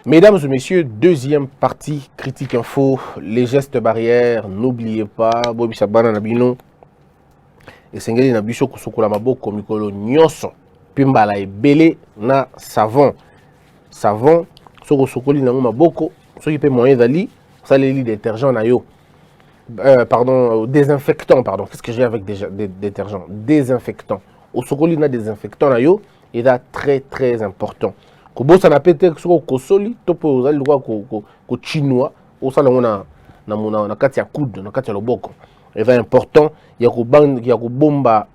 Mesdames et messieurs, deuxième partie, critique info, les gestes barrières, n'oubliez pas, Bobi Sabana Nabino, et Sengeli Nabiso Kusukola Maboko Mikolo Nyoso, Pimbala et Belé na savon. Savon, Soko Sokoli na Maboko, ceux qui paient moyen d'ali, ça les lit détergent na yo. Désinfectant, pardon. Qu'est-ce que j'ai avec des détergents? Désinfectant. Au Sokoli na désinfectant na yo, il est très très important. Kobo ça n'a pété sur Kosoli, topo aux droit ko chinois, au salon na kati ya coude, na kati ya loboko. Il est important, il y a ko bomba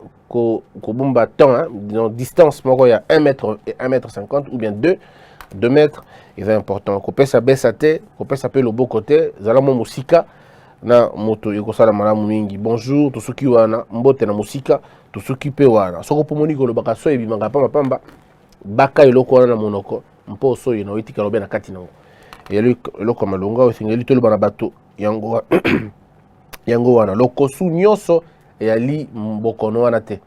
temps, hein, disons distance moko il y a 1 mètre et 1 mètre 50 ou bien 2 mètres, il est important. Ko pesa besate, ko pesa pe lobo côté, zala mo musika na moto yeko sala malamu mingi. Bonjour, to soki wana mbote na musika, to soki pe wana. Soko pomoni ko lobaka so ebimanga pa mapamba. Baka eloko wana na monoko mpo so yeno itika lobe na kati nango eloko malonga osengeli tolo bana bato yango yango wana lokosu nyoso eyali mbokono wana te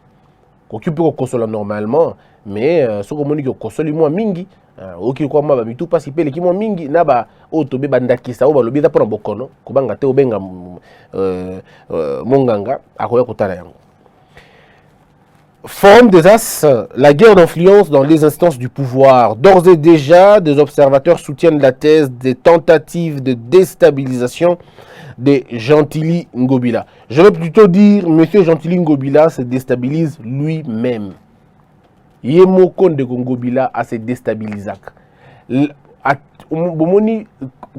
kokipe ko kosola normalement mais soko moni ko kosoli mwa mingi oki kwa mwa ba mitu pasi pele ki mwa mingi na ba otobe bandakisa o balobi za pona bokono kubanga te obenga monganga akoya kotala yango. Forum des As, la guerre d'influence dans les instances du pouvoir. D'ores et déjà, des observateurs soutiennent la thèse des tentatives de déstabilisation de Gentili Ngobila. Je vais plutôt dire, M. Gentili Ngobila se déstabilise lui-même. Yemoko de Ngobila a se déstabilisé. Bomoni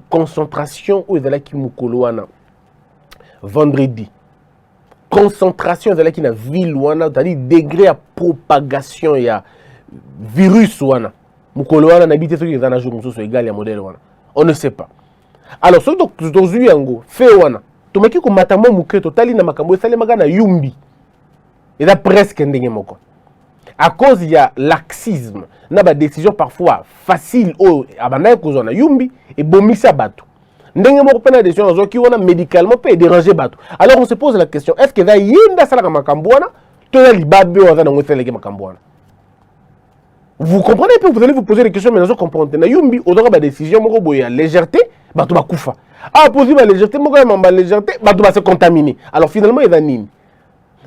concentration où il qui mukoloana vendredi. Concentration de la qui na ville wana, c'est-à-dire degré à propagation ya virus wana. Mukolo wana na bité ceux qui na jour muso égal ya modèle wana. On ne sait pas. Alors ceux qui yango fait wana. To meki ko matamo muke totali na makambo sale magana yumbi. Et là presque ndenge moko. À cause il y a laxisme, na ba décision parfois facile o abana ko zona yumbi et bomisa bato. Ndenge moko pena décision zo ki wana médicalement peut déranger bato. Alors on se pose la question, est-ce que da yinda sala makambo wana to na libabe wana ngo sala makambo wana? Vous comprenez peu, vous allez vous poser des questions mais vous comprenez na yumbi odora ba décision moko boya légèreté bato ba kufa. Ah poser ba légèreté moko ya mamba légèreté bato ba se contaminer. Alors finalement il va nini?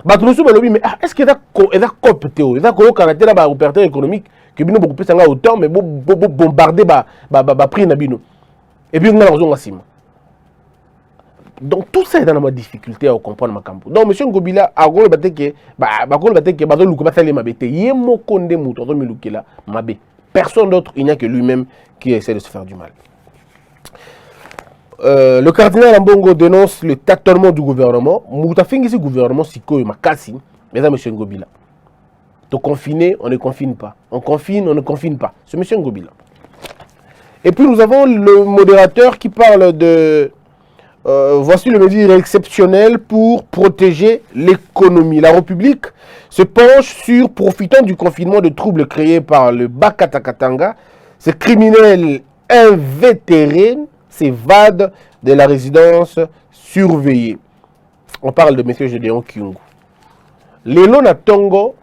Bato so ba lobi mais est-ce que da copte il va ko caractère ba opérateur économique que bino beaucoup plus nga autant mais bombarder ba prix na bino. Et puis, on a besoin de. Donc, tout ça est dans ma difficulté à comprendre ma campo. Donc, M. Ngobila, à gros le bateau, personne d'autre, il n'y a que lui-même qui essaie de se faire du mal. Le cardinal Ambongo dénonce le tâtonnement du gouvernement. Moutafingi, ce gouvernement, c'est quoi, Makassi, mesdames, M. Ngobila. To confiner, on ne confine pas. On confine, on ne confine pas. C'est M. Ngobila. Et puis nous avons le modérateur qui parle de voici le mesure exceptionnel pour protéger l'économie. La République se penche sur profitant du confinement de troubles créés par le Bakatakatanga. Ces criminels invétérés s'évadent de la résidence surveillée. On parle de M. Gédéon Kyungu. Lelo na Tongo,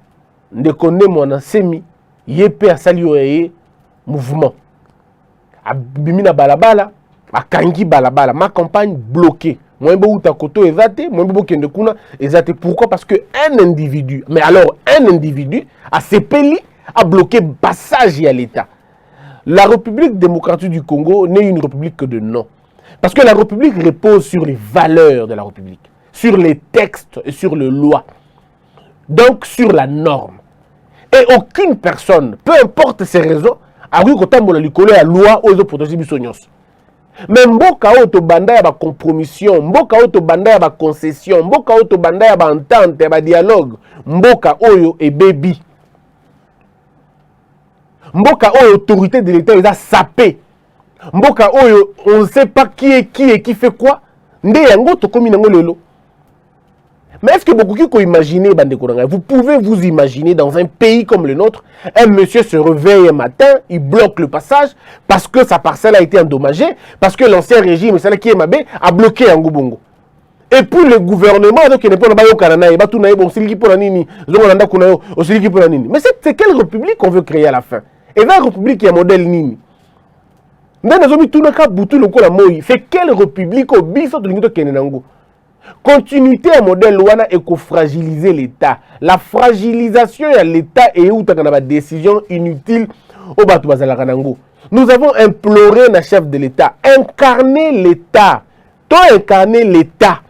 ndekone mwana semi, yepe asali mouvement. Bimina balabala, akangi balabala, ma campagne bloquée. Moi, je koto ezate, moi, je kuna ezate. Pourquoi? Parce que un individu, mais alors un individu, a sepeli, a bloqué le passage à l'État. La République démocratique du Congo n'est une république que de nom. Parce que la République repose sur les valeurs de la République, sur les textes et sur les lois. Donc sur la norme. Et aucune personne, peu importe ses raisons, a vu que la loi aux autres protéger les nyonso. Mais mboka auto banda ya ba compromission, mboka auto banda ya ba concession, mboka auto banda ya ba entente, ya ba dialogue, mboka oyo et baby. Mboka oyo autorité de l'État est sapé. Mboka oyo on ne sait pas qui est qui et qui fait quoi. Nde yango to komi nango lelo. Mais est-ce que beaucoup qui imaginer, vous pouvez vous imaginer dans un pays comme le nôtre, un monsieur se réveille un matin, il bloque le passage parce que sa parcelle a été endommagée, parce que l'ancien régime, celle qui est mabé, a bloqué un Ngobongo. Et puis le gouvernement, donc il n'est pas au Canada, il va tout naïe, bon, c'est qui pour la nini, mais c'est quelle république qu'on veut créer à la fin? Et la république qui est un modèle nini? fait quelle république au biso to kenenango? Continuité à modèle wana et fragiliser l'État. La fragilisation de l'État et où tu as des décisions inutiles au batu bazala kanango. Nous avons imploré le chef de l'État, incarner l'État. Toi incarner l'État.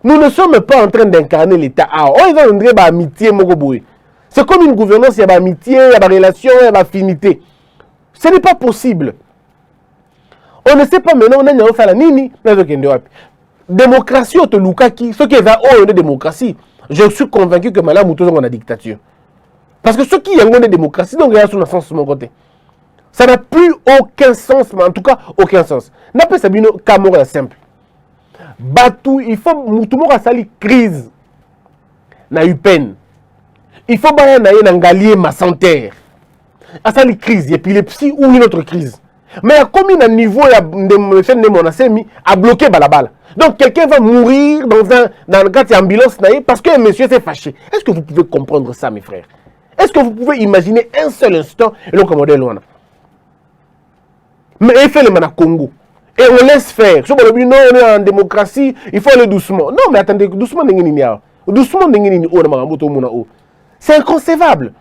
Nous ne sommes pas en train d'incarner l'État. Ah, ils ont une amitié mogoboui. C'est comme une gouvernance, il y a amitié, il y a relation, il y a affinité. Ce n'est pas possible. On ne sait pas maintenant on a fait la nini, démocratie au Lukaki, ce qui est une démocratie. Je suis convaincu que Madame Moutou est en dictature. Parce que ceux qui ont une démocratie, donc il y a sur sens de mon côté. Ça n'a plus aucun sens, mais en tout cas aucun sens. N'a pas sabino Camora simple. Batou, il faut Moutou a sali crise. N'a eu peine. Il faut bailler un galier massanterre. A sali crise, épilepsie ou une autre crise. Mais comme il y a un niveau à bloquer balabala. Donc quelqu'un va mourir dans le cas d'ambulance parce qu'un monsieur s'est fâché. Est-ce que vous pouvez comprendre ça, mes frères? Est-ce que vous pouvez imaginer un seul instant le commandant Luana? Mais il fait le mana Congo. Et on laisse faire. Si on est en démocratie, il faut aller doucement. Non, mais attendez, doucement, doucement, c'est inconcevable.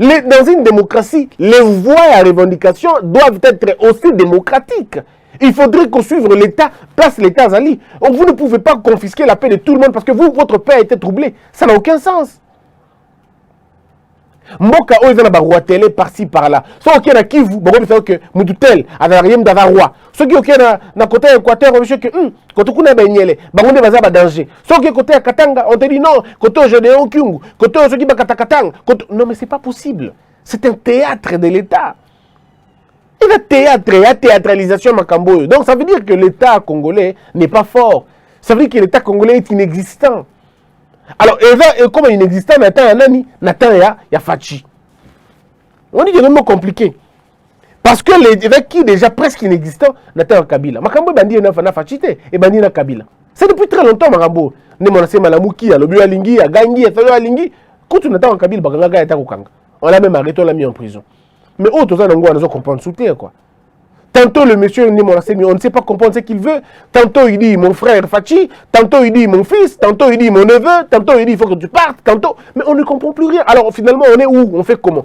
Dans une démocratie, les voies à revendication doivent être aussi démocratiques. Il faudrait qu'on suive l'État, place l'État Zali. Vous ne pouvez pas confisquer la paix de tout le monde parce que votre paix a été troublée. Ça n'a aucun sens. Mboka oyo na barua télé par-ci par-là. So ok na Kivu, bon on fait que mututel adariem d'avaroi. So ki ok na côté Équateur, on veut que quand on a benyele, ba on baza ba danger. So ok côté Katanga, on te dit non, côté Gédéon Kyungu, côté Soki ba Katakatang. Non mais c'est pas possible. C'est un théâtre de l'État. Il y a théâtre, il y a théâtralisation Makambo. Donc ça veut dire que l'État congolais n'est pas fort. Ça veut dire que l'État congolais est inexistant. Alors, comme inexistant, il y a Fachi. On dit que c'est vraiment compliqué. Parce que l'évêque qui est déjà presque inexistant, Nathan Kabila. Makambo bandi na Fachi et bandi na Kabila. C'est depuis très longtemps, Makambo. Ne monase Malamuki, a Lobu Alingi, a Gangi, a Felo Alingi. Quand on attend Kabila, Baganga est à Kokanga. On l'a même arrêté, on l'a mis en prison. Mais autres, on a comprendre soutien, quoi. Tantôt le monsieur on ne sait pas comprendre ce qu'il veut. Tantôt il dit mon frère Fachi, tantôt il dit mon fils, tantôt il dit mon neveu, tantôt il dit il faut que tu partes, tantôt. Mais on ne comprend plus rien. Alors finalement on est où? On fait comment?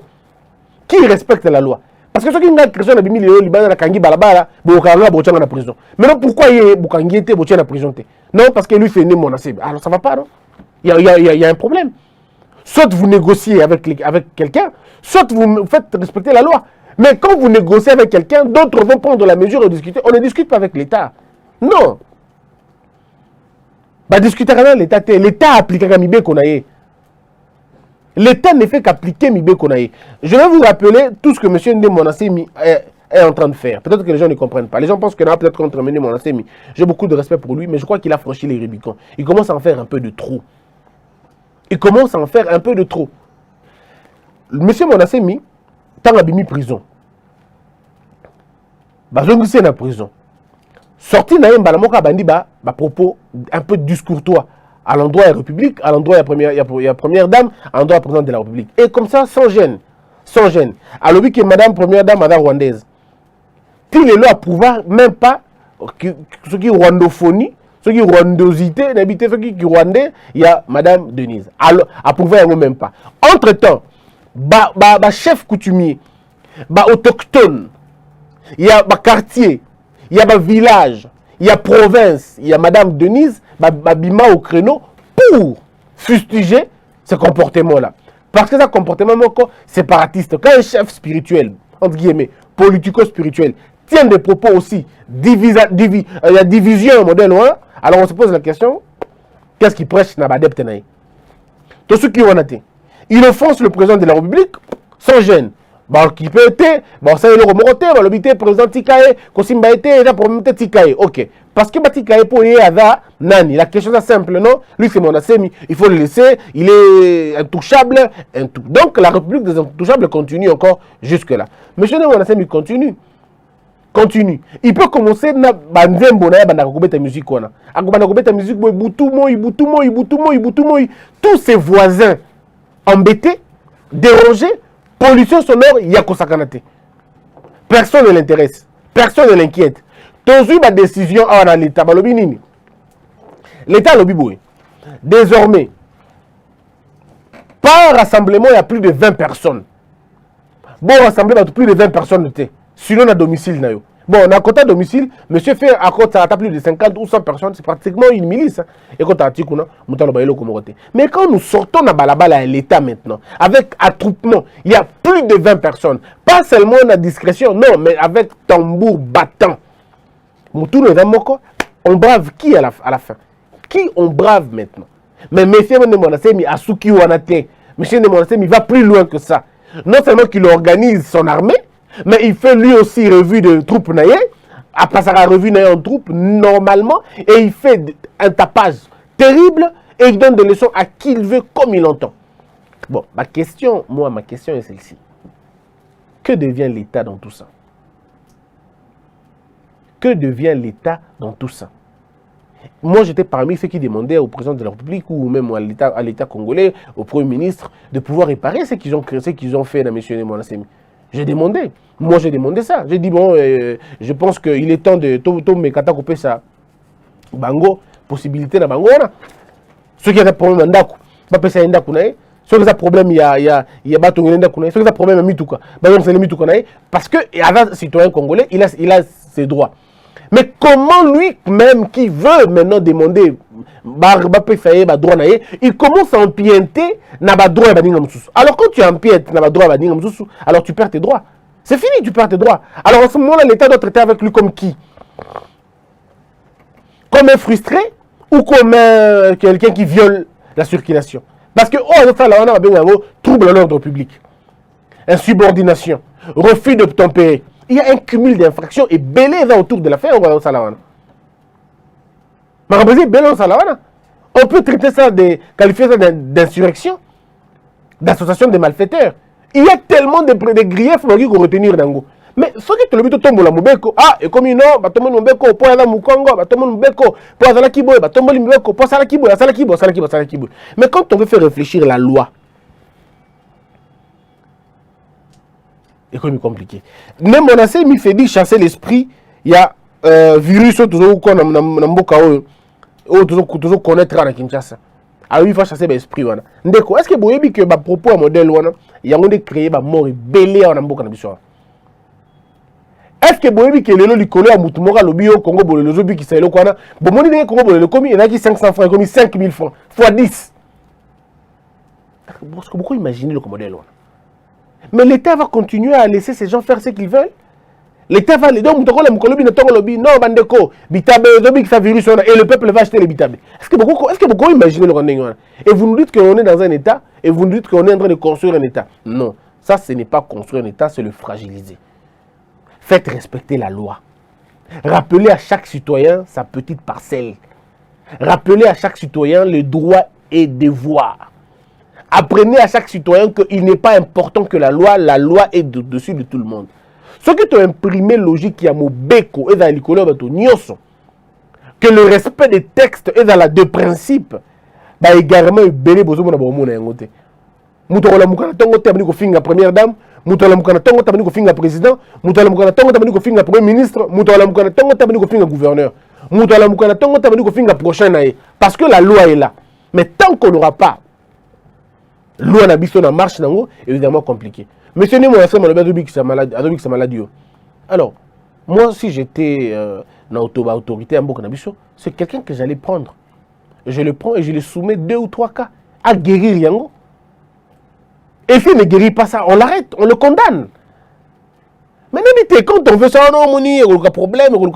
Qui respecte la loi? Parce que ceux qui ont une question de milieu, Liban, la Kangi Balabala, Bokanga, Bochan en prison. Maintenant pourquoi il est Bokangi était Bochan en prison? Non, parce que lui fait né mon assez. Alors ça va pas, non? Il y a un problème. Soit vous négociez avec quelqu'un, soit vous faites respecter la loi. Mais quand vous négociez avec quelqu'un, d'autres vont prendre la mesure et discuter. On ne discute pas avec l'État. Non. Bah, discuter avec l'État. L'État applique à Mibé Konaye. L'État ne fait qu'appliquer Mibé Konaye. Je vais vous rappeler tout ce que M. Ndé Monassemi est en train de faire. Peut-être que les gens ne comprennent pas. Les gens pensent qu'il a peut-être contre Ndé Monassemi. J'ai beaucoup de respect pour lui, mais je crois qu'il a franchi les Rubicons. Il commence à en faire un peu de trop. Il commence à en faire un peu de trop. M. Monassemi, tant qu'il a mis prison. Bazongisi est en prison. Sorti na Mbalamoka bandi ba propos un peu discourtois à l'endroit de la République, à l'endroit de la première dame, à l'endroit de la présidente de la République. Et comme ça, sans gêne. Sans gêne. Alors lui que madame première dame, madame rwandaise. Il est là à pouvoir même pas ce qui est rwandophonie, ce qui est rwandosité, n'habiter ce qui est rwandais, il y a madame Denise. Alors à pouvoir même pas. Entre-temps, chef coutumier, autochtone, il y a un quartier, il y a un village, il y a province, il y a Madame Denise, Bima au créneau pour fustiger ce comportement-là. Parce que ce comportement séparatiste, quand un chef spirituel, entre guillemets, politico-spirituel, tient des propos aussi, il y a division au modèle 1, alors on se pose la question, qu'est-ce qui prêche dans l'adepte? Tous ceux qui ont été, il offense le président de la République sans gêne. Qui peut être, ça y est le remonté, le président Tikaye, Kosimba était, là pour monter Tikaye. Ok. Parce que Tikaye pour y aller Nani. La question est simple, non? Lui c'est mon assemi, il faut le laisser, il est intouchable. Donc la République des intouchables continue encore jusque-là. Monsieur Monasemi continue. Continue. Il peut commencer na banzembo na banda kokobeta musique wana. Akobanda kokobeta musique boy butumo. Tous ses voisins embêtés, dérangés. Pollution sonore, il y a Kosakanate. Personne ne l'intéresse. Personne ne l'inquiète. Toujours ma décision à l'État. L'État lobby boy. Désormais, par rassemblement, il y a plus de 20 personnes. Bon, rassemblement, plus de 20 personnes. Sinon, on a domicile. Bon, on a côté domicile, monsieur fait à côté, ça a plus de 50 ou 100 personnes, c'est pratiquement une milice. Et quand mais quand nous sortons dans Balabala à l'État maintenant, avec attroupement, il y a plus de 20 personnes. Pas seulement la discrétion, non, mais avec tambour battant. On brave qui à la fin? Qui on brave maintenant? Mais monsieur Nemonasemi, Asuki Wanate, monsieur Nemonasemi va plus loin que ça. Non seulement qu'il organise son armée, mais il fait lui aussi revue de troupes naïe, après sa revue naïe en troupes normalement, et il fait un tapage terrible, et il donne des leçons à qui il veut, comme il entend. Bon, ma question est celle-ci. Que devient l'État dans tout ça? Que devient l'État dans tout ça? Moi, j'étais parmi ceux qui demandaient au président de la République ou même à l'État congolais, au Premier ministre, de pouvoir réparer ce qu'ils ont créé, ce qu'ils ont fait dans M. Nemonasemi. J'ai demandé. Moi, j'ai demandé ça. J'ai dit, bon, je pense qu'il est temps de tout mes couper ça. Bango, possibilité dans Bango. Ceux qui ont des problèmes en Dakou, pas passer en Dakou. Ceux qui ont des problèmes, il y a Baton en Dakou. Ceux qui ont des problèmes, Mitouka. Parce que, avant, citoyen congolais, il a ses droits. Mais comment lui-même qui veut maintenant demander il commence à empiéter na droit. Alors quand tu empiètes na droit, alors tu perds tes droits. C'est fini, tu perds tes droits. Alors en ce moment-là, l'État doit traiter avec lui comme qui? Comme un frustré ou comme quelqu'un qui viole la circulation? Parce que on a trouble à l'ordre public, insubordination, refus d'obtempérer. Il y a un cumul d'infractions et belé autour de l'affaire. On peut traiter ça, qualifier ça d'insurrection, d'association de malfaiteurs. Il y a tellement de griefs qu'il faut retenir dans. Mais ce qui te le dit, tombe la mubeko. Ah, et comme il n'y a pas de mubeko, pour la mukongo, pas de mubeko, pour la kibo, pas de mubeko, pour la kibo, la kibo. Mais quand on veut faire réfléchir la loi, c'est comme compliqué. Même on a essayé de faire chasser l'esprit, il y a virus toujours qu'on a mboka toujours connaître à Kinshasa. Alors il faut chasser l'esprit. Est-ce que vous voyez que propos à modèle il y a créé ma mort et belé en mboka na biso? Est-ce que vous voyez que le licolo à Moutumora le bio Congo bolo le zobi qui c'est le kwana bon moni de Congo bolo le commis il y en a qui 500 francs commis 5000 francs fois 10. Parce que beaucoup imaginez le modèle. Mais l'État va continuer à laisser ces gens faire ce qu'ils veulent. L'État va les donner non, bandeko, bitabe, virus, et le peuple va acheter les bitabe. Est-ce que beaucoup imaginez le Rwanda? Et vous nous dites qu'on est dans un État, et vous nous dites qu'on est en train de construire un État. Non, ça ce n'est pas construire un État, c'est le fragiliser. Faites respecter la loi. Rappelez à chaque citoyen sa petite parcelle. Rappelez à chaque citoyen les droits et devoirs. Apprenez à chaque citoyen qu'il n'est pas important que la loi est au-dessus de tout le monde. Ce qui t'a imprimé logique qui a mon beko et dans l'école que le respect des textes est dans la deux principes, bah également belé bozomo na bomo na ngote. Mutola mukana tongo tabani ko finga première dame, mutola mukana tongo tabani ko finga président, mutola mukana tongo tabani ko finga premier ministre, mutola mukana tongo tabani ko finga gouverneur, mutola mukana tongo tabani ko finga prochain naé parce que la loi est là. Mais tant qu'on n'aura pas loi na biso na marche nango, évidemment compliqué. Monsieur Nemo c'est maladie. Alors, moi si j'étais autorité à Mboka, c'est quelqu'un que j'allais prendre. Je le prends et je le soumets 2 ou 3 cas à guérir yango. Et s'il ne guérit pas ça, on l'arrête, on le condamne. Mais n'hésitez, quand on veut ça, non, il y a un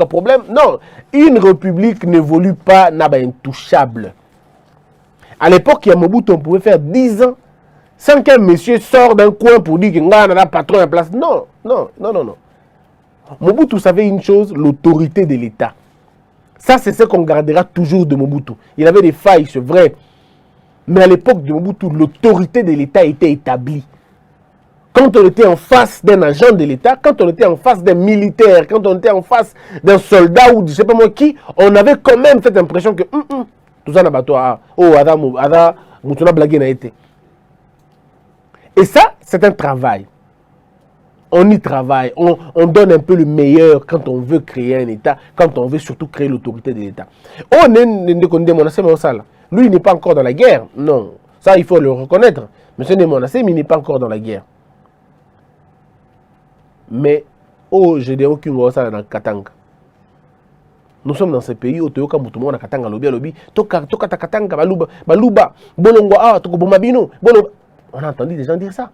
problème. Non, une république n'évolue pas, n'a pas intouchable. À l'époque, il y a Mobutu, on pouvait faire 10 ans sans qu'un monsieur sorte d'un coin pour dire qu'il y a un patron en place. Non. Mobutu savait une chose, l'autorité de l'État. Ça, c'est ce qu'on gardera toujours de Mobutu. Il avait des failles, c'est vrai. Mais à l'époque de Mobutu, l'autorité de l'État était établie. Quand on était en face d'un agent de l'État, quand on était en face d'un militaire, quand on était en face d'un soldat ou je ne sais pas moi qui, on avait quand même cette impression que tout ça n'a pas toi. Oh, Ada, Moutuna blague n'a été. Et ça, c'est un travail. On y travaille, on donne un peu le meilleur quand on veut créer un État, quand on veut surtout créer l'autorité de l'État. Lui, il n'est pas encore dans la guerre. Non, ça, il faut le reconnaître. M. Nemonassé, mais il n'est pas encore dans la guerre. Mais, je dis aucune chose dans le Katanga. Nous sommes dans ce pays où tout le monde a Katanga, lobby, toka Katanga, baluba, bolongo, tokobomabino. On a entendu des gens dire ça.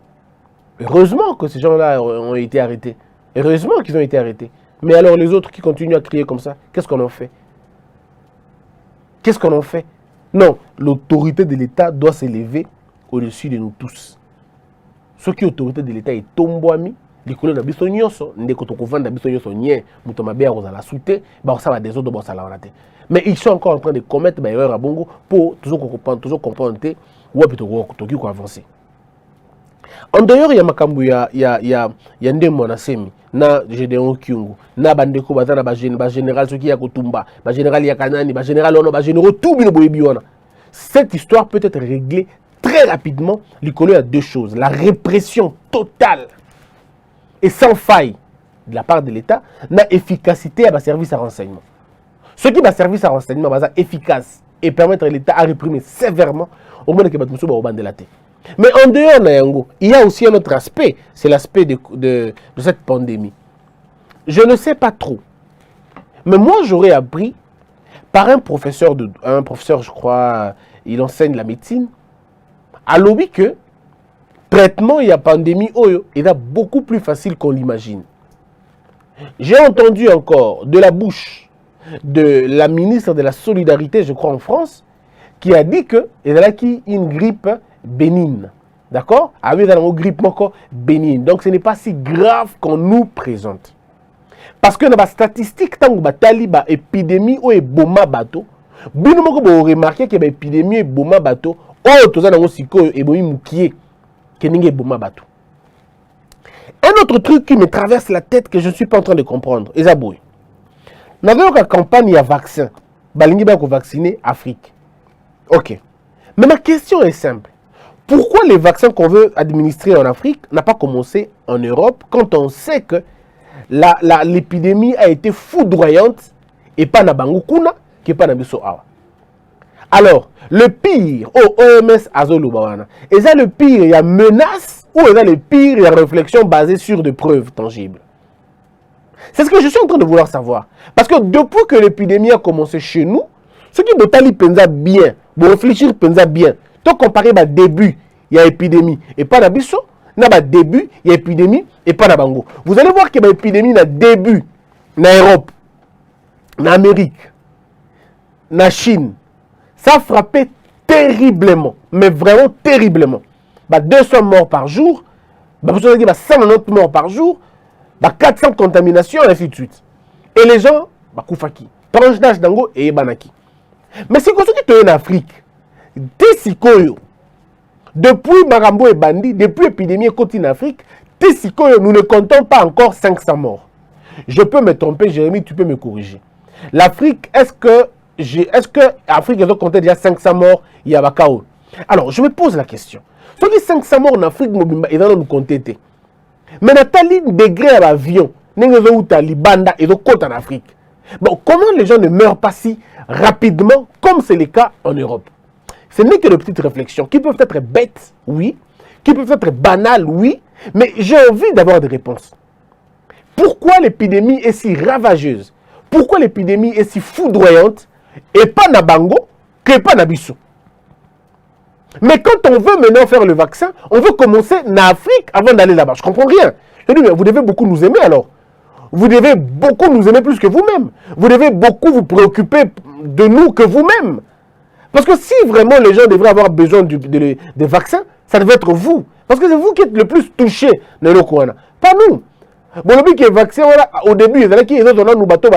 Heureusement que ces gens-là ont été arrêtés. Heureusement qu'ils ont été arrêtés. Mais alors les autres qui continuent à crier comme ça, qu'est-ce qu'on en fait? Qu'est-ce qu'on en fait? Non, l'autorité de l'État doit s'élever au-dessus de nous tous. Ce qui est l'autorité de l'État est tombouami, les collègues de Bissonioso, les collègues de Bissonioso, les Moutomabia, les Souté, ça va des autres, ça va rater. Mais ils sont encore en train de commettre des erreurs à Bongo pour toujours comprendre, ou plutôt avancer. En dehors, il y a Makambu, il y a Ndemo Nasemi, na Gédéon Kyungu, na Bandeko Bazana, général Soki Yakotumba, général Yakanani, général Ono, général tout Biloboyebiona. Cette histoire peut être réglée très rapidement. Il y a deux choses. La répression totale et sans faille de la part de l'État, na efficacité à la service à renseignement. Ce qui va service à renseignement va être efficace et permettre à l'État à réprimer sévèrement au moins que la tête. Mais en dehors Nayango, il y a aussi un autre aspect, c'est l'aspect de cette pandémie. Je ne sais pas trop, mais moi j'aurais appris par un professeur, je crois, il enseigne la médecine, à l'objet que traitement il y a pandémie, il est beaucoup plus facile qu'on l'imagine. J'ai entendu encore de la bouche de la ministre de la Solidarité, je crois en France, qui a dit qu'il y a une grippe bénigne. D'accord? Avec une grippe bénigne. Donc ce n'est pas si grave qu'on nous présente. Parce que dans la statistique, tant que la épidémie ou boma bateau, vous remarquez que l'épidémie est boma bateau, un autre truc qui me traverse la tête que je ne suis pas en train de comprendre, Ezaboué. Nous avons une campagne à vaccin. Balingi va vacciner Afrique. Ok. Mais ma question est simple. Pourquoi les vaccins qu'on veut administrer en Afrique n'a pas commencé en Europe quand on sait que l'épidémie a été foudroyante et pas na Bangukuna, qui pas na Biso Awa. Alors, le pire, OMS Azolubawana, est ça le pire, il y a menace ou est ça le pire, il y a réflexion basée sur des preuves tangibles? C'est ce que je suis en train de vouloir savoir. Parce que depuis que l'épidémie a commencé chez nous, ce qui Botali pensa bien, pour réfléchir pensa bien, tout comparer le début, il y a épidémie et pas d'abisso, na début, il y a épidémie et pas d'abango. Vous allez voir que l'épidémie na début, na Europe, na Amérique, na Chine, ça a frappé terriblement, mais vraiment terriblement. 200 morts par jour, 190 morts par jour, 400 contaminations, et ainsi de suite. Et les gens, Koufaki, tranche d'âge d'ango et Banaki. Mais c'est comme ça qui est en Afrique. Tessikoyo, depuis Marambo et Bandi, depuis l'épidémie en Afrique, Tessikoyo, nous ne comptons pas encore 500 morts. Je peux me tromper, Jérémy, tu peux me corriger. L'Afrique, est-ce que l'Afrique, ils ont compté déjà 500 morts, il y a Bakao? Alors, je me pose la question. Ceux qui 500 morts en Afrique, ils vont nous compter. Mais Nathalie, degré à l'avion, Banda et côte en Afrique. Bon, comment les gens ne meurent pas si rapidement, comme c'est le cas en Europe? Ce n'est que de petites réflexions qui peuvent être bêtes, oui, qui peuvent être banales, oui, mais j'ai envie d'avoir des réponses. Pourquoi l'épidémie est si ravageuse? Pourquoi l'épidémie est si foudroyante et pas na Bango que pas na Bissou? Mais quand on veut maintenant faire le vaccin, on veut commencer en Afrique avant d'aller là-bas. Je ne comprends rien. Je dis, mais vous devez beaucoup nous aimer alors. Vous devez beaucoup nous aimer plus que vous-même. Vous devez beaucoup vous préoccuper de nous que vous-même. Parce que si vraiment les gens devraient avoir besoin des vaccins, ça devait être vous. Parce que c'est vous qui êtes le plus touché dans le Kouana. Pas nous. Bon, le but qui est vacciné, au début, il y a qui nous bateau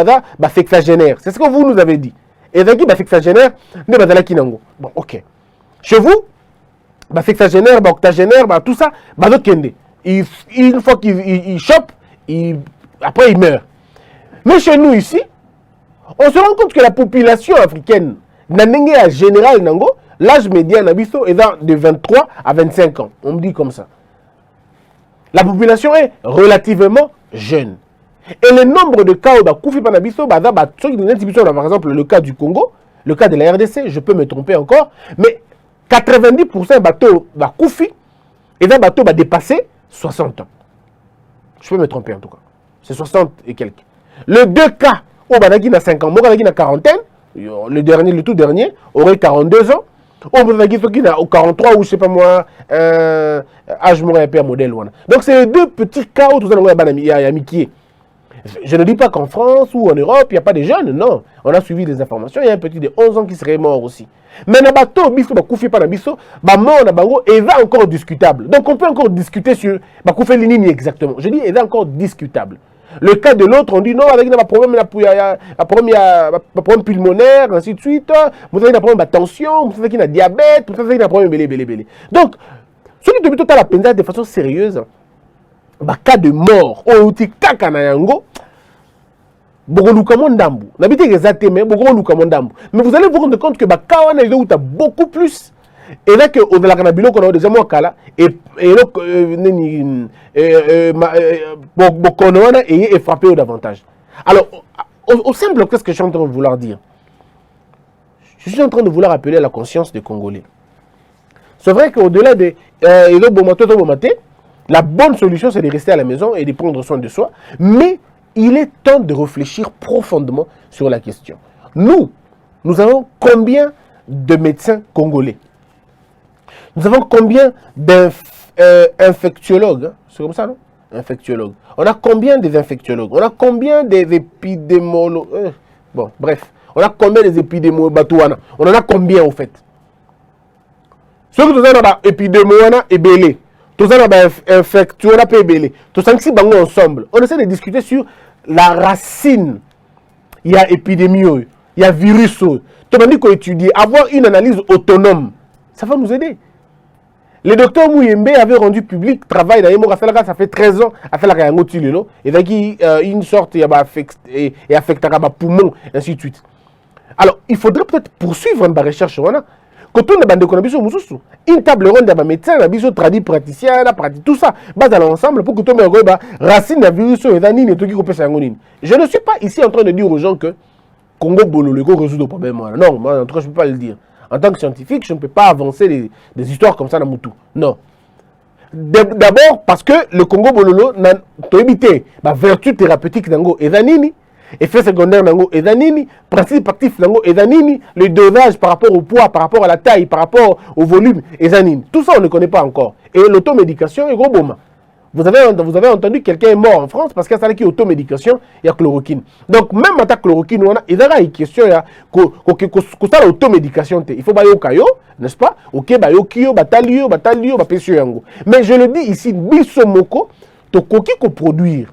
sexagénaire. C'est ce que vous nous avez dit. Et il y a qui sexagénaire, bon, ok. Chez vous, sexagénaire, octogénaire, tout ça, une fois qu'il chope, après il meurt. Mais chez nous ici, on se rend compte que la population africaine, en général, l'âge médian est de 23 à 25 ans. On me dit comme ça. La population est relativement jeune. Et le nombre de cas où Koufi Panabiso, par exemple le cas du Congo, le cas de la RDC, je peux me tromper encore, mais 90% bateau Koufi et d'un bateau va dépasser 60 ans. Je peux me tromper en tout cas. C'est 60 et quelques. Le deux cas où Banagi a 50 ans, Banagi a quarantaine, le tout dernier, aurait 42 ans. On peut dire qu'il a 43 ou je sais pas moi, âge moyen père modèle. Donc c'est les deux petits cas où tout ça il y a Mickey. Je ne dis pas qu'en France ou en Europe, il n'y a pas de jeunes, non. On a suivi des informations, il y a un petit de 11 ans qui serait mort aussi. Mais le bateau, biso, Koufi Panabiso, mort na bango, et va encore discutable. Donc on peut encore discuter sur Koufi Linini exactement. Je dis, il est encore discutable. Le cas de l'autre, on dit non, avec un problème, problème pulmonaire, ainsi de suite. Vous avez un problème de tension, vous avez un diabète, vous avez un problème belé. Donc, ce qui te la peine de façon sérieuse, cas de mort, mais vous allez vous rendre compte que cas beaucoup plus. Et là, au-delà de la qu'on a déjà moins là, et est frappé davantage. Alors, au simple, qu'est-ce que je suis en train de vouloir dire? Je suis en train de vouloir appeler à la conscience des Congolais. C'est vrai qu'au-delà de la bonne solution, c'est de rester à la maison et de prendre soin de soi. Mais il est temps de réfléchir profondément sur la question. Nous avons combien de médecins congolais? Nous avons combien d'infectiologues? C'est comme ça, non? Infectiologues. On a combien des infectiologues? On a combien des épidémiologues? Bon, bref. On a combien des épidémiologues? On en a combien, au fait? Ceux qui nous ont épidémiologues et belé. Tous les infectiologues et belé. Tous les ensemble. On essaie de discuter sur la racine. Il y a épidémie, il y a virus. Tout le monde dit qu'on étudie. Avoir une analyse autonome, ça va nous aider. Le docteur Mouyembe avait rendu public travail dans ça fait 13 ans à faire la réanimation et donc une sorte et affecte à poumon ainsi de suite. Alors il faudrait peut-être poursuivre une recherche quand on a une table ronde de médecins, un tradit praticien, tout ça, base à l'ensemble pour que tout le monde racine la virus et danine et tout qui coupe sa gonine. Je ne suis pas ici en train de dire aux gens que Congo Bololo résout le problème. Non, moi en tout cas je ne peux pas le dire. En tant que scientifique, je ne peux pas avancer des histoires comme ça dans Moutou. Non. D'abord parce que le Congo Bololo n'a pas évité la vertu thérapeutique d'Ango et d'Anini, effet secondaire d'Ango et d'Anini, principe actif d'Ango et d'Anini, le dosage par rapport au poids, par rapport à la taille, par rapport au volume et d'Anini. Tout ça, on ne connaît pas encore. Et l'automédication est gros boma. Vous avez entendu quelqu'un est mort en France parce qu'il y a qui automédication, il y a chloroquine. Donc même en tant que chloroquine, il y a une question que ça l'automédication. Il faut bailler au caillot, n'est-ce pas? Ok, bailler au kio, batalio, pesio yango. Mais je le dis ici, bisomoko, to koki ko produire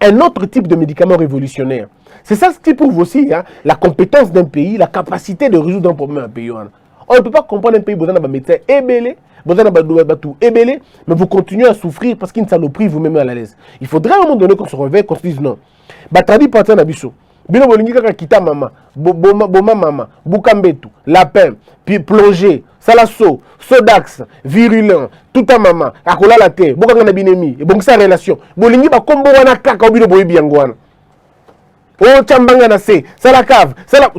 un autre type de médicament révolutionnaire. C'est ça ce qui prouve aussi la compétence d'un pays, la capacité de résoudre un problème d'un pays. On ne peut pas comprendre un pays besoin d'un médecin ébélé, mais vous continuez à souffrir parce qu'une saloperie vous met mal à l'aise. Il faudrait à un moment donné qu'on se réveille, qu'on se dise non. Batradi partir na biso. Bino bolingi kaka kita mama, boma mama, bukambetu, lapin, puis plonger, salaso, sodax, virulent, tout à mama, akola la terre, bokanga na binemi, et bon ça relation. Bolingi ba kombo wana kaka obino boyebi yango. Oh chambanga na se, salakave,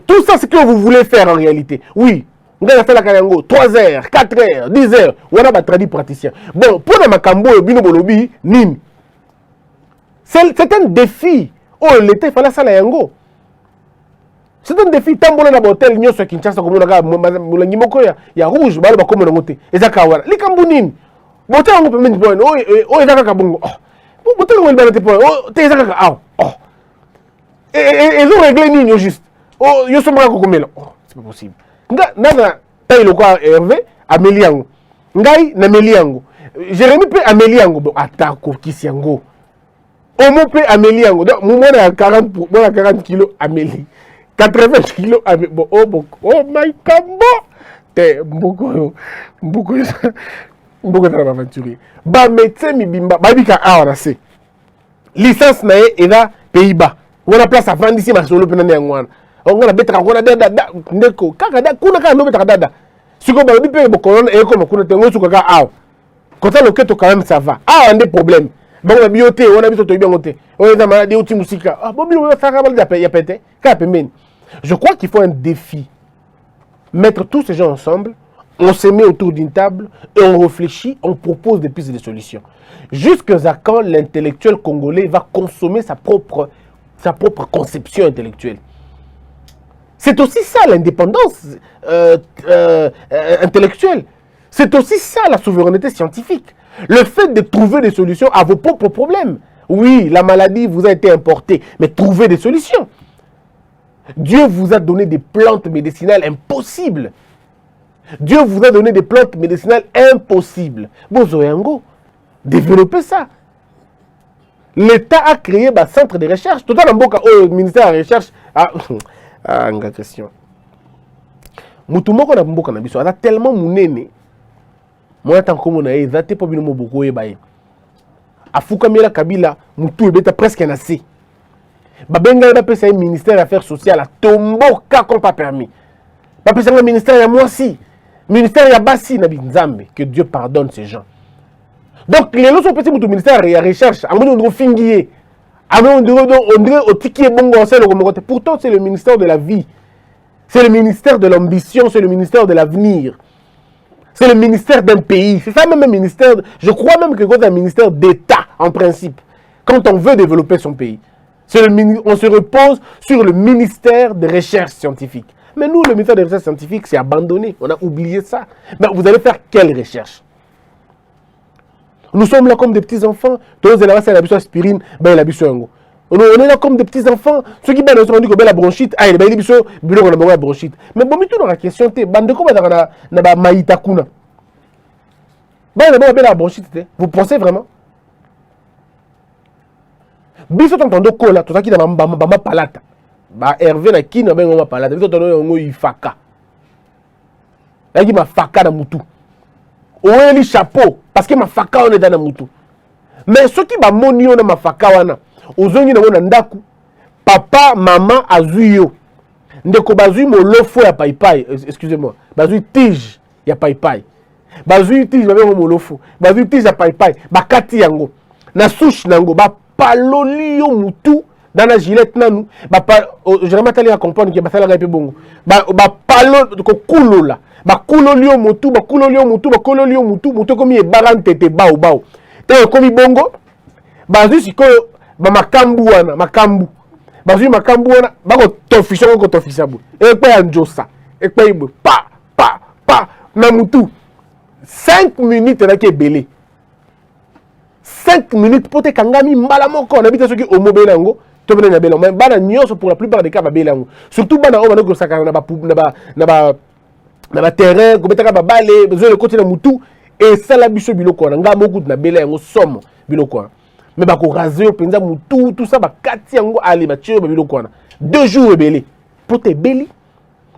tout ça c'est ce que vous voulez faire en réalité. Oui. Vous avez fait la 3 heures, 4 heures, 10 heures. Vous avez traduit praticien. Bon, pour le Makambo et Bino Bolobi, Nim. C'est un défi. Oh, l'été, il fallait ça la yango. C'est un défi. Tant que vous avez un hôtel, vous avez un Kinshasa, vous avez un rouge, vous avez un hôtel. Et ça, vous avez un Kambounin. Vous avez un peu de point. Oh, et ça, Kabongo. Vous avez un peu de point. Oh, et ça, oh. Et ils ont réglé Nino juste. Oh, ils sont là. Oh, c'est pas possible. Nana taille le quoi Hervé Ameliango ngai na Meliango Jérémy pe Ameliango bon atako kisiango Omo pe Ameliango donc moi na 40 kilos Amélie 80 kilos bon oh my kambo te mboko na aventurier ba médecin mibimba ba bika awana se licence na et na Pays-Bas on a place à vendre ici ma solo pe na ngwana on a betra ko na dada ndeko kaka da kuna ka no betra dada siko ba bi pe bo corona e ko makuna tengo suka ka aw Quand ça, le quand même, ça va. Ah, on a des problèmes. Bon, on a bioté, on a bioté, on a bioté. On a des maladies, on a des Ah, bon, on a fait je crois qu'il faut un défi. Mettre tous ces gens ensemble, on se met autour d'une table et on réfléchit, on propose des pistes de solutions. Jusqu'à quand l'intellectuel congolais va consommer sa propre conception intellectuelle. C'est aussi ça l'indépendance intellectuelle. C'est aussi ça la souveraineté scientifique. Le fait de trouver des solutions à vos propres problèmes. Oui, la maladie vous a été importée, mais trouvez des solutions. Dieu vous a donné des plantes médicinales impossibles. Dieu vous a donné des plantes médicinales impossibles. Bozoyango, développez ça. L'État a créé un centre de recherche. Tout le ministère de la Recherche. Une question. Mutumoko na mboka na biso, tellement munene. Moi, tant que mon aïe, zate pas bien beaucoup et Afuka Mela Kabila, mutu ebeta presque nassé. Babenga na pesa ministère des Affaires sociales, tomboka comme pas permis. Ba pesa le ministère ya moi si, ministère ya basi na binzambe, que Dieu pardonne ces gens. Donc les lois sont petits mutu ministère ya recherche, amono ndo fingié. Amono ndo au tiki bongo c'est le côté. Pourtant c'est le ministère de la vie. C'est le ministère de l'ambition, c'est le ministère de l'avenir. C'est le ministère d'un pays. C'est ça même un ministère. Je crois même que c'est un ministère d'État, en principe. Quand on veut développer son pays. On se repose sur le ministère de recherche scientifique. Mais nous, le ministère de recherche scientifique, c'est abandonné. On a oublié ça. Mais vous allez faire quelle recherche? Nous sommes là comme des petits-enfants. Tous les là, c'est la aspirine, ben la biso. On est là comme des petits-enfants. Ceux qui se rendent compte que la bronchite, ah, il y a la bronchite. Mais bon, tout dans la question, bande comment na maïta kuna. La bronchite, vous pensez vraiment? Biso t'entendons quoi là, tout ça qui n'a pas palata. Bah Hervé na qui n'a pas palata. Biso t'entendons il faka. Là qui m'a faka na mutu. Oye li chapeau parce que ma faka on est dans na mutu. Mais ceux qui ba monio na ma faka wana. Ozongi na mona ndaku papa mama azuyo ndeko bazui molofo ya paipai excusez-moi bazui tige ya paipai bazui tige ba molofo bazui tige ya paipai bakati yango na souche nango ba paloli yo mutu dans la gilette nanu ba généralement tali ya comprendre que ba sala ga pe bongo ba palo ko kulola ba kuloli yo mutu ba kuloli yo mutu ba kuloli yo mutu mutu komi e barantete bao bao te komi bongo bazui sikoyo ba makambu wana makambu bazui makambu wana bako tofisha ko tofisha bu ekpe ya njosa ekpe ibo pa na mutu 5 minutes na ke belé 5 minutes pote kangami mbala moko na bita soki omobela ngo to bena na bela mais bana nyonso pour la plupart des cas ba bela ngo surtout bana o bana ko saka na ba terrain ko betaka ba balé besoin le côté na mutu et ça la biso biloko na ngamo kutu na bela ngo somo biloko. Mais bah qu'on rase au penza tout ça bah kati yango ali bah tio bah biloko na 2 jours belé pour te belli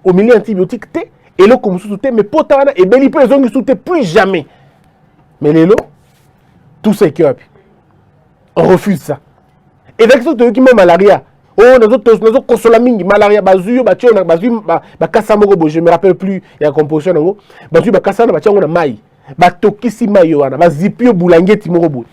au milieu antibiotique té et le comme sous té mais pota wana et belli peut les ongi sous té plus jamais mais les lots tout ça que on refuse ça et avec ça qui met malaria oh nous consola mingi malaria bazuyo bah tio na bazuyo bah kasa moko bo je me rappelle plus il y a composition nango bazuyo bah kasa na bah tio na mai bah tokisi mai wana bah zipio bulangeti moko bo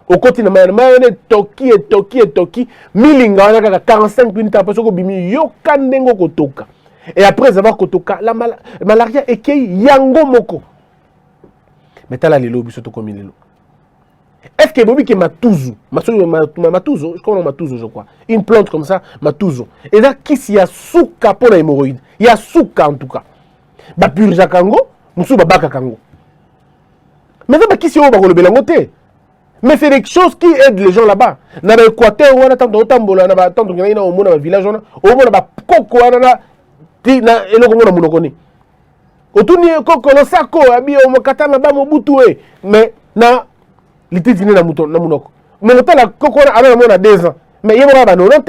au côté de mayonnaise toki milinga wana kaka 45 minutes après soko bimi yo kandengo kotoka et après avoir kotoka la malaria ekei yango moko mais tala lelo biso to komi lelo est-ce que bobi ke matuzu matuzu je connais matuzu je crois une plante comme ça matuzu et là qui s'y a souka pour la hémorroïde il y a souka en tout cas ba purja kango musu ba baka kango mais ça ba qui s'y o ba ko le belango te. Mais c'est des choses qui aident les gens là-bas. Dans l'Équateur, on a tant de tambola, on a tant de gens au monde, village, on a coco, on a et le monde a monoconi. Autour de coco, le sako, abi, on kata na ba mobutu mais na l'été dîner na mouton, na monoko. Mais le temps la coco, on a 2 ans. Mais il y a 90 ans,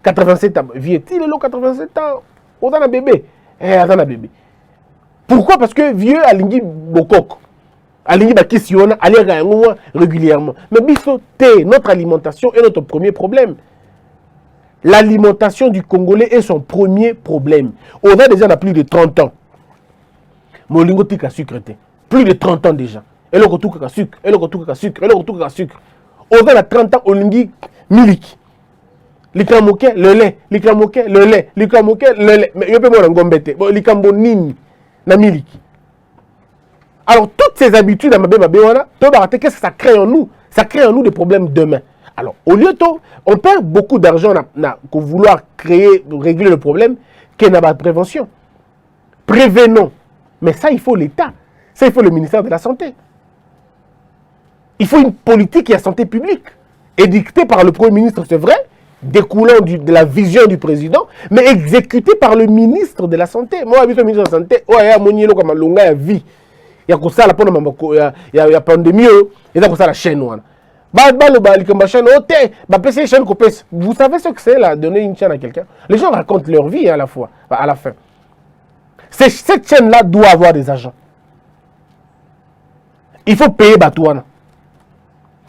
87 ans. Vieux-il est là 87 ans. On a un bébé. On a un bébé. Pourquoi? Parce que vieux a l'ingui bokoko. Aligné ba question aller régulièrement. Mais bisoté, notre alimentation est notre premier problème. L'alimentation du Congolais est son premier problème. On a déjà plus de 30 ans. Molingo tika sucreté. Plus de 30 ans déjà. eloko tout kaka sucre, eloko tout kaka sucre, eloko tout kaka sucre. Aux a 30 ans, olingi miliki. Likramoke, le lait, likramoke, le lait, likramoke, le lait. Mais il peut pas ngombete. Bon, likambo nini na miliki. Alors, toutes ces habitudes, qu'est-ce que ça crée en nous? Ça crée en nous des problèmes demain. Alors, au lieu de, on perd beaucoup d'argent pour vouloir régler le problème, qu'il n'y a pas de prévention. Prévenons. Mais ça, il faut l'État. Ça, il faut le ministère de la Santé. Il faut une politique de santé publique, édictée par le Premier ministre, c'est vrai, découlant de la vision du président, mais exécutée par le ministre de la Santé. Moi, le ministre de la Santé, il y a une vie. Il y a ça la pandémie, il y a ça la chaîne. Vous savez ce que c'est là, donner une chaîne à quelqu'un? Les gens racontent leur vie à la fois, à la fin. Cette chaîne-là doit avoir des agents. Il faut payer Batouana.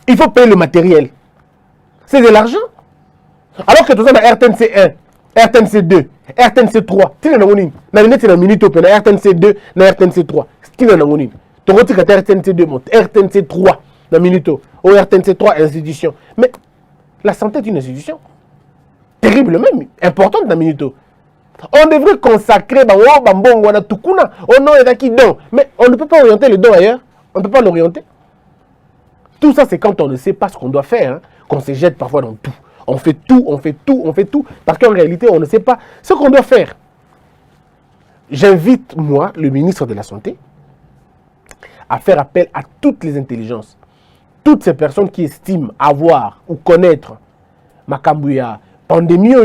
Il faut payer le matériel. C'est de l'argent. Alors que tout ça, RTNC 1, RTNC 2, RTNC 3, tu as minute open, RTNC 2, RTNC 3. Tu as une RTNC 2, RTNC 3, la minute, ou RTNC 3, institution. Mais la santé est une institution. Terrible même, importante la minute. On devrait consacrer, mais on ne peut pas orienter le don ailleurs. On ne peut pas l'orienter. Tout ça, c'est quand on ne sait pas ce qu'on doit faire, hein, qu'on se jette parfois dans tout. On fait tout, on fait tout, on fait tout, parce qu'en réalité, on ne sait pas ce qu'on doit faire. J'invite, moi, le ministre de la Santé, à faire appel à toutes les intelligences, toutes ces personnes qui estiment avoir ou connaître Makambouya, pandémie,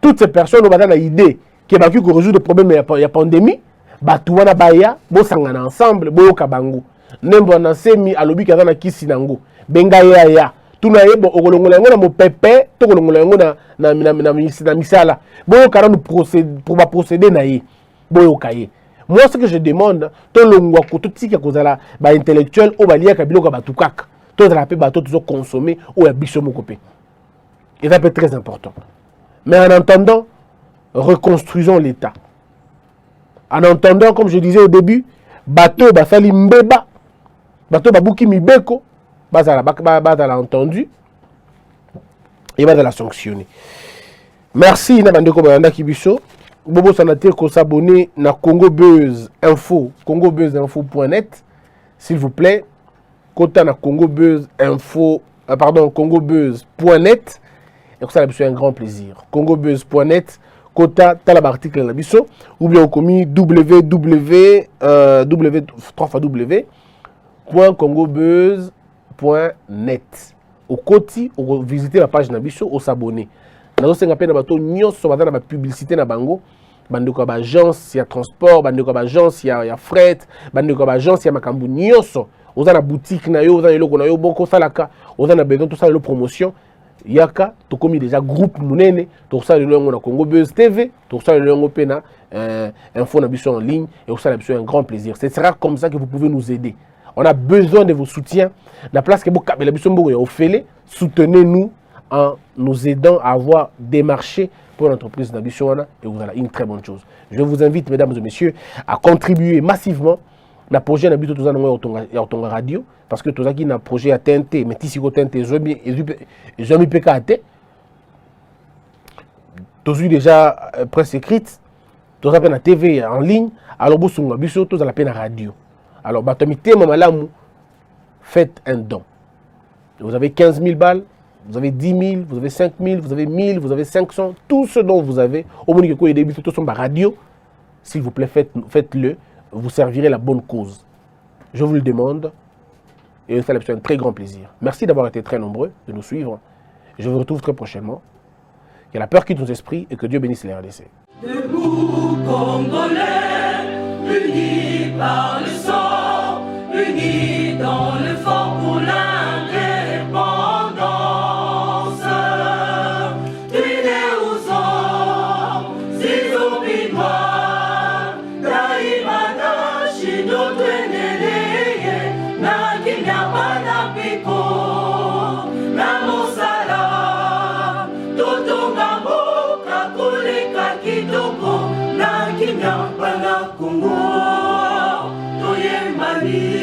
toutes ces personnes qui ont une idée qui va résoudre le problème de la pandémie, Batouana Baya, Bosangana ensemble, Boyoka Bango. Nembo na semi alobi kaza na kisi nango benga ya tuna yebo okolongola yango na mopepe to kolongola yango na misala boyo kana pour ba procéder na ye boyo kaye. Moi ce que je demande to longwa ko to tika kozala ba intellectuel o balia ka biloko batukaka to za la pe bato to consommer o ya biso moko pe. Et ça peut être très important. Mais en attendant, reconstruisons l'État. En entendant, comme je disais au début, bateau basali mbeba bateau babuki mibeko bazala entendu et bazala sanctionné. Merci na bandeko bayanda kibiso bobo sanate ko s'abonner na Congo Buzz Info, congobuzinfo.net s'il vous plaît. Kota na Congo Buzz Info, congobuzz.net et ça c'est un grand plaisir. congobuzz.net Kota tala article na biso ou bien commis www.congobuzz.net. Au côté, au visiter la page na biso, au s'abonner. Nous avons appelé bateau nyonso bazana ba publicité na bango, bandeko ba agence ya transport, bandeko ba agence ya fret, bandeko ba agence ya makambu nyonso. Oza na boutique na yo, oza eloko na yo boko salaka, oza na besoin tout ça le promotion. Yaka to komi déjà groupe munene to ça le longo na Congo Buzz TV, to ça le longo pena info na biso en ligne et ça c'est un grand plaisir. Ce sera comme ça que vous pouvez nous aider. On a besoin de vos soutiens. La place que vous avez soutenez-nous en nous aidant à avoir des marchés pour l'entreprise d'Abissoana et vous avez une très bonne chose. Je vous invite, mesdames et messieurs, à contribuer massivement à le projet d'Abito Tozana Radio parce que Tozaki n'a projet à TNT, mais ici au TNT, j'ai mis PKT. Tozu déjà presse écrite, Tozaki na TV en ligne, alors Bosunga Bisso, Tozala la peine à radio. Alors, faites un don. Vous avez 15 000 balles, vous avez 10 000, vous avez 5 000, vous avez 1000, vous avez 500, tout ce dont vous avez. Au moins, il y a des sur ma radio. S'il vous plaît, faites-le. Vous servirez la bonne cause. Je vous le demande. Et ça c'est un très grand plaisir. Merci d'avoir été très nombreux, de nous suivre. Je vous retrouve très prochainement. Que la peur quitte nos esprits et que Dieu bénisse les RDC. Debout, Congolais, unis par le sang, unis dans le fort pour l'indépendance. Tués aux hommes, si opinois, Daimana, Chino, Tweneleye, Nakinyabana Piko, Namosala, Totongambo, Kakuleka Kitoko, Nakinyabana Kungo, Toye Mali.